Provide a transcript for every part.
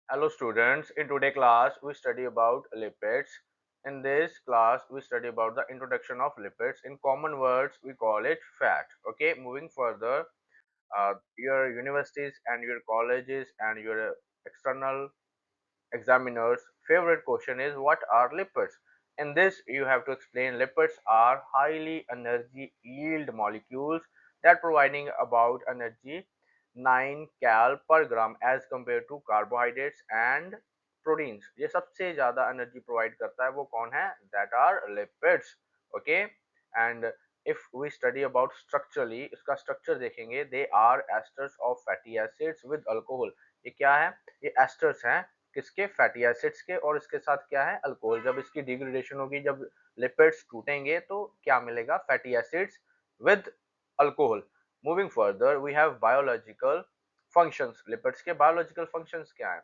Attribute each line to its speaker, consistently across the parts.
Speaker 1: Hello students, in today class we study about lipids. In this class we study about the introduction of lipids. In common words we call it fat. Okay, moving further, your universities and your colleges and your external examiners favorite question is what are lipids. In this you have to explain lipids are highly energy yield molecules that providing about energy 9 cal per gram as compared to carbohydrates and proteins. ये सबसे ज्यादा energy provide करता है वो कौन है? That are lipids. Okay, and if we study about structurally इसका structure देखेंगे, they are esters of fatty acids with alcohol. ये क्या है? ये एस्टर्स हैं किसके? फैटी एसिड्स के, और इसके साथ क्या है? अल्कोहल. जब इसकी डिग्रेडेशन होगी, जब लिपिड्स टूटेंगे तो क्या मिलेगा? Fatty acids with alcohol. Moving further we have biological functions. Lipids के बायोलॉजिकल फंक्शंस क्या है?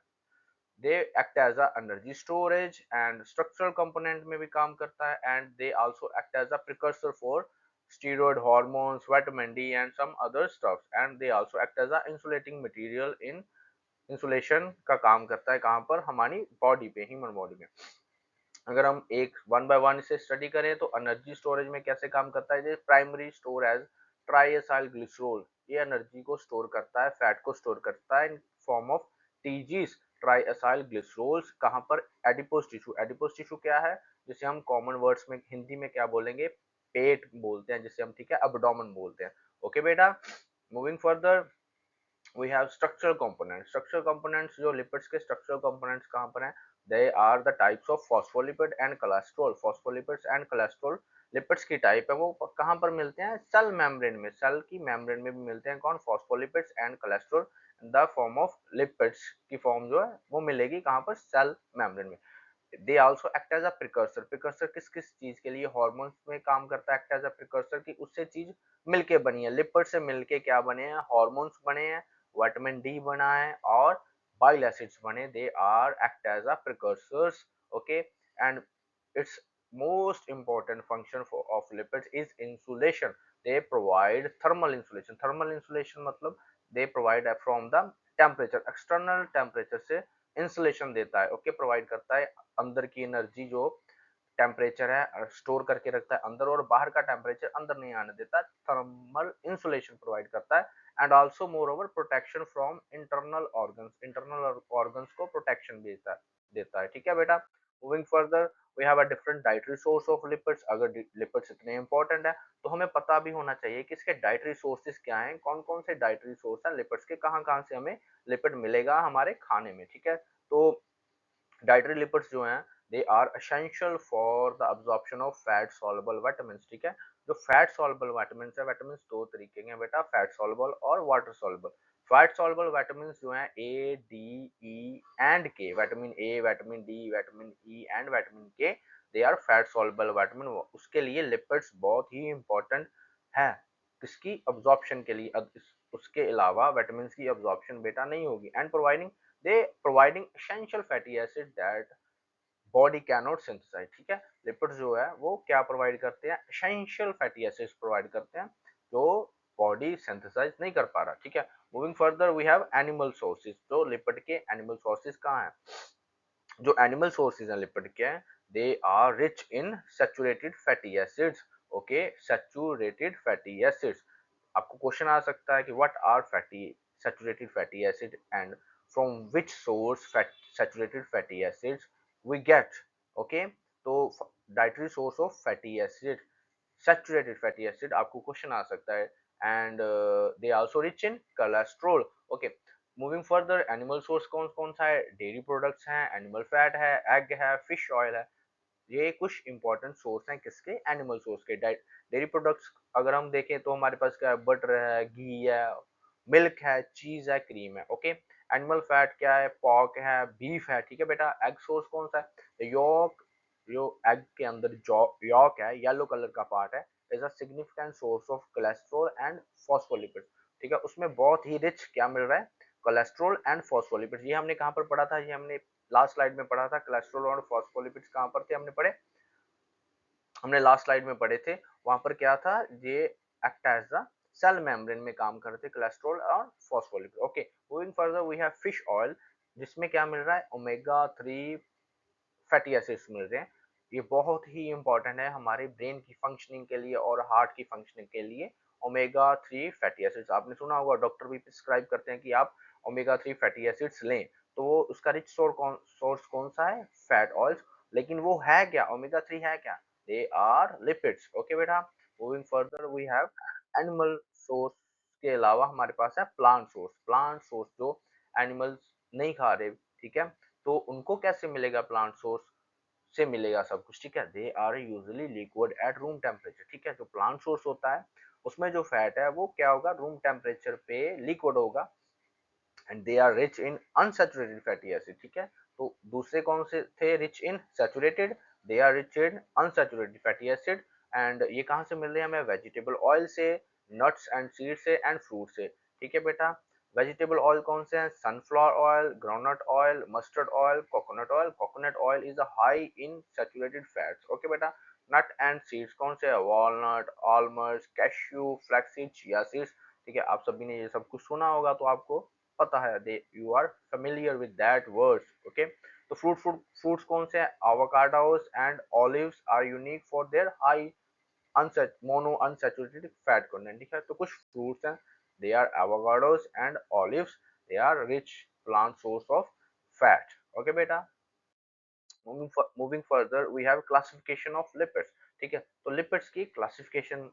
Speaker 1: They act as a energy storage and structural component में भी काम करता है, and they also act as a precursor for steroid hormones, vitamin D and some other stuff, and they also act as a insulating material in insulation का काम करता है. कहाँ पर? हमारी बॉडी पे, ह्यूमन बॉडी में. अगर हम एक वन बाय वन इसे स्टडी करें तो एनर्जी स्टोरेज में कैसे काम करता है? प्राइमरी स्टोर एज ट्राइएसाइल ग्लिसरॉल. ये एनर्जी को स्टोर करता है, फैट को स्टोर करता है इन फॉर्म ऑफ टीजीस ट्राइएसाइल ग्लिसरॉल्स. कहाँ पर? Adipose tissue. एडिपोज टिश्यू क्या है? जिसे हम कॉमन वर्ड्स में हिंदी में क्या बोलेंगे? पेट बोलते हैं, जिसे हम ठीक है अबडोमेन बोलते हैं. ओके बेटा, moving further we have structural components. Structural components जो lipids के structural components कहाँ पर हैं? They are the types of phospholipid and cholesterol. Phospholipids and cholesterol lipids की टाइप है, वो कहाँ पर मिलते हैं? सेल मेम्ब्रेन में. सेल की मेम्ब्रेन में भी मिलते हैं. कौन? Phospholipids and cholesterol the form of lipids की फॉर्म जो है वो मिलेगी कहाँ पर? सेल मेम्ब्रेन में. They also act as a precursor. Precursor किस किस चीज के लिए? हार्मोन्स में काम करता है एक्ट एज अ प्रिकर्सर की उससे चीज मिलके बनी है. लिपिड से मिलके क्या बने हैं? हार्मोन्स बने हैं, विटामिन डी बना है और बाइल एसिड्स बने. They are act as a precursors. Okay, and its most important function of lipids is insulation. They provide thermal insulation. Thermal insulation मतलब they provide from the temperature, external temperature से insulation देता है. Okay, provide करता है अंदर की energy जो temperature है स्टोर करके रखता है अंदर, और बाहर का टेम्परेचर अंदर नहीं आने देता. थर्मल इंसुलेशन प्रोवाइड करता है. And also moreover protection from internal organs. Internal organs को प्रोटेक्शन देता है. ठीक है बेटा, moving further we have a different dietary source of lipids. अगर लिपिड्स इतने इंपॉर्टेंट है तो हमें पता भी होना चाहिए कि इसके डाइटरी सोर्सेज क्या हैं, कौन कौन से डाइटरी सोर्स हैं लिपिड्स के, कहाँ कहाँ से हमें लिपिड मिलेगा हमारे खाने में. ठीक है, तो डाइटरी लिपिड्स जो हैं they are essential for the absorption of fat soluble vitamins. ठीक है, जो फैट सॉल्युबल विटामिन्स है, विटामिन्स दो तरीके के हैं बेटा, फैट सॉल्युबल और water soluble. Fat soluble vitamins जो हैं A D E and K, vitamin A, vitamin D, vitamin E and vitamin K, they are fat soluble vitamin. उसके लिए लिपिड्स बहुत ही इंपॉर्टेंट है. किसकी? अब्जॉर्प्शन के लिए. अब उसके अलावा विटामिन की अब्जॉर्प्शन बेटा नहीं होगी. And providing they providing essential fatty acid that body cannot synthesize. ठीक है, लिपिड जो है वो क्या प्रोवाइड करते हैं? essential fatty acids प्रोवाइड करते हैं जो बॉडी सिंथेसाइज नहीं कर पा रहा. ठीक है, moving further we have animal sources. तो लिपिड के एनिमल सोर्सेज कहाँ हैं? जो एनिमल सोर्सेज हैं लिपिड के हैं, they are rich in saturated fatty acids. Okay, saturated fatty acids. आपको क्वेश्चन आ सकता है कि what are fatty saturated fatty acid and from which source saturated fatty acids we get. Okay, तो dietary source of fatty acid, saturated fatty acid आपको question आ सकता है. And they also rich in cholesterol. Okay, moving further animal source कौन कौन सा है? Dairy products हैं, एनिमल फैट है, एग है, फिश ऑयल है. ये कुछ इंपॉर्टेंट सोर्स हैं किसके? एनिमल सोर्स के. डेयरी प्रोडक्ट्स अगर हम देखें तो हमारे पास क्या है? बटर है, घी है, मिल्क है, चीज है, क्रीम है. ओके, एनिमल फैट क्या है? पॉर्क है, बीफ है. ठीक है बेटा, एग सोर्स कौन सा है? योक. जो एग के अंदर जो यॉक है, येलो कलर का पार्ट है, is a significant source of cholesterol and phospholipid. ठीक है, उसमें बहुत ही रिच क्या मिल रहा है? Cholesterol and phospholipid. ये हमने कहाँ पर पढ़ा था? ये हमने लास्ट स्लाइड में पढ़ा था. कोलेस्ट्रॉल और फॉस्फोलिपिड्स कहाँ पर थे? हमने पढ़े, हमने लास्ट स्लाइड में पढ़े थे. वहां पर क्या था? ये act as the cell membrane में काम करते कोलेस्ट्रॉल और phospholipid. Okay, moving further we have fish oil. जिसमें क्या मिल रहा है, ओमेगा 3 फैटी एसिड्स मिल रहे हैं। ये बहुत ही इंपॉर्टेंट है हमारे ब्रेन की फंक्शनिंग के लिए और हार्ट की फंक्शनिंग के लिए। ओमेगा 3 फैटी एसिड्स आपने सुना होगा, डॉक्टर भी प्रिस्क्राइब करते हैं कि आप ओमेगा 3 फैटी एसिड्स लें। तो वो उसका रिच सोर्स कौन सा है, फैट ऑयल्स। लेकिन वो है क्या, ओमेगा 3 है क्या, दे आर लिपिड्स। ओके बेटा, moving further we have animal source के अलावा हमारे पास है प्लांट सोर्स। प्लांट सोर्स जो एनिमल्स नहीं खा रहे, ठीक है, तो उनको कैसे मिलेगा, प्लांट सोर्स से मिलेगा सब कुछ, ठीक है। They are usually liquid at room temperature, ठीक है। जो प्लांट सोर्स होता है उसमें जो फैट है वो क्या होगा, रूम टेम्परेचर पे लिक्विड होगा, and they are rich in unsaturated fatty acid, ठीक है। तो दूसरे कौन से थे, rich in saturated, they are rich in unsaturated fatty acid. And ये कहाँ से मिल रहे हैं हमें, वेजिटेबल ऑयल से, नट्स एंड सीड से एंड फ्रूट से, ठीक है बेटा। वेजिटेबल ऑयल कौन से हैं, sunflower oil, groundnut oil, mustard oil, coconut oil. Coconut oil is a high in saturated fats, okay बेटा। नट एंड सीड्स कौन से है, walnut, almonds, cashew, flaxseed, chia seeds, ठीक है। आप सभी ने ये सब कुछ सुना होगा तो आपको पता है, they you are familiar with that words, okay. तो फ्रूट्स कौन से हैं, avocados and olives are unique for their high mono unsaturated fat content, ठीक है। तो कुछ फ्रूट्स हैं, they are avocados and olives, they are rich plant source of fat, okay बेटा। Moving further we have classification of lipids, ठीक है। तो lipids की क्लासिफिकेशन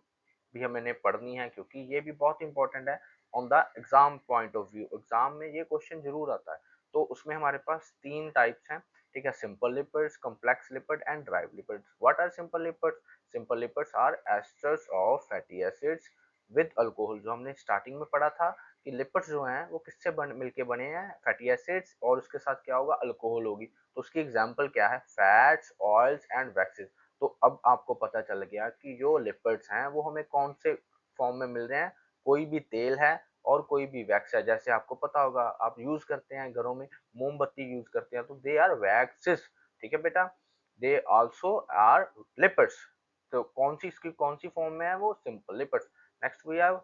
Speaker 1: भी हमें पढ़नी है क्योंकि ये भी बहुत इंपॉर्टेंट है on the exam point of view. Exam में ये क्वेश्चन जरूर आता है। तो उसमें हमारे पास तीन टाइप्स हैं, ठीक है। Simple lipids, complex lipid and derived lipids. What are simple lipids, simple lipids are esters of fatty acids with alcohol. जो हमने स्टार्टिंग में पढ़ा था कि लिपिड्स जो हैं वो किससे मिलके बने हैं, फैटी एसिड्स, और उसके साथ क्या होगा, अल्कोहल होगी। तो उसकी एग्जांपल क्या है, फैट्स, ऑयल्स एंड वैक्सेस। तो अब आपको पता चल गया कि जो लिपिड्स हैं वो हमें कौन से फॉर्म में मिल रहे हैं, कोई भी तेल है और कोई भी वैक्स है। जैसे आपको पता होगा आप यूज करते हैं घरों में, मोमबत्ती यूज करते हैं, तो दे आर वैक्सेस, ठीक है बेटा। They also are lipids. तो कौन सी इसकी कौन सी फॉर्म में है, वो simple lipids. Next we have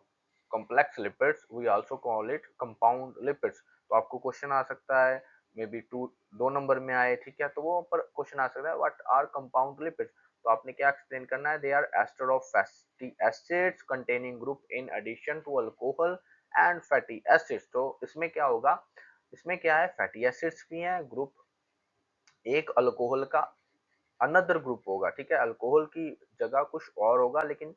Speaker 1: complex lipids, we also call it compound lipids। तो आपको क्वेश्चन आ सकता है, मे बी दो नंबर में आए, ठीक है। तो वो पर क्वेश्चन आ सकता है, व्हाट आर कंपाउंड लिपिड्स। तो आपने क्या एक्सप्लेन करना है, they are ester of fatty acids containing group in addition to alcohol and fatty acids. तो इसमें क्या होगा, इसमें क्या है, फैटी एसिड्स भी हैं ग्रुप, एक अल्कोहल का अनदर ग्रुप होगा, ठीक है। अल्कोहल की जगह कुछ और होगा लेकिन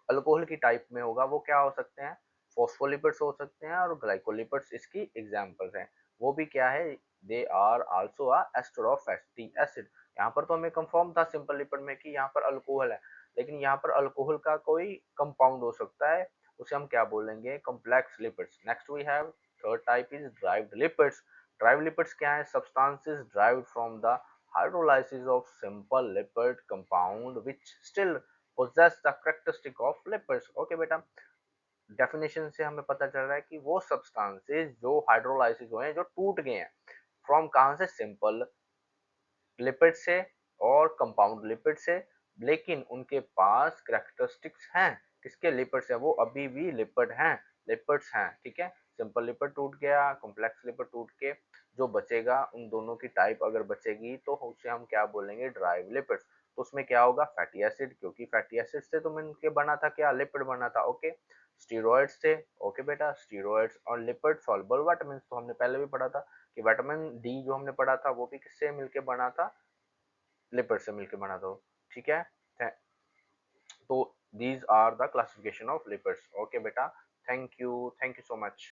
Speaker 1: अल्कोहल की टाइप में होगा। वो क्या हो सकते हैं, फॉस्फोलिपिड्स हो सकते हैं और ग्लाइकोलिपिड्स इसकी एग्जांपल्स हैं। वो भी क्या है, they are also a ester of fatty acid. यहाँ पर तो हमें कंफर्म था सिंपल लिपिड में कि यहाँ पर अल्कोहल है, लेकिन यहाँ पर अल्कोहल का कोई कंपाउंड हो सकता है, उसे हम क्या बोलेंगे, complex lipids. Next we have third type is derived lipids. Derived lipids क्या है, substances derived from the hydrolysis of simple lipid compound which still possess the characteristic of lipids, okay बेटा। डेफिनेशन से हमें पता चल रहा है कि वो सब्सटेंसेस जो हाइड्रोलाइसिस हुए हैं, जो टूट गए हैं, फ्रॉम कहाँ से, सिंपल लिपिड से और कंपाउंड लिपिड से, लेकिन उनके पास करेक्टरिस्टिक्स हैं, किसके, लिपिड से, वो अभी भी लिपिड हैं, लिपिड्स हैं, ठीक है। सिंपल लिपिड टूट गया, कॉम्प्लेक्स लिपिड टूट के जो बचेगा, उन दोनों की टाइप अगर बचेगी तो उसे हम क्या बोलेंगे, ड्राइव लिपिड्स। तो उसमें क्या होगा, फैटी एसिड, क्योंकि फैटी एसिड से तो मिलके बना था क्या, लिपिड बना था, ओके। स्टीरॉयड्स से, ओके बेटा, स्टीरॉयड्स और लिपिड सॉल्युबल विटामिन, तो हमने पहले भी पढ़ा था कि विटामिन डी जो हमने पढ़ा था वो भी किससे मिलके बना था, लिपिड से मिलके बना था, ठीक है। तो these are the classification of lipids, okay बेटा। Thank you so much.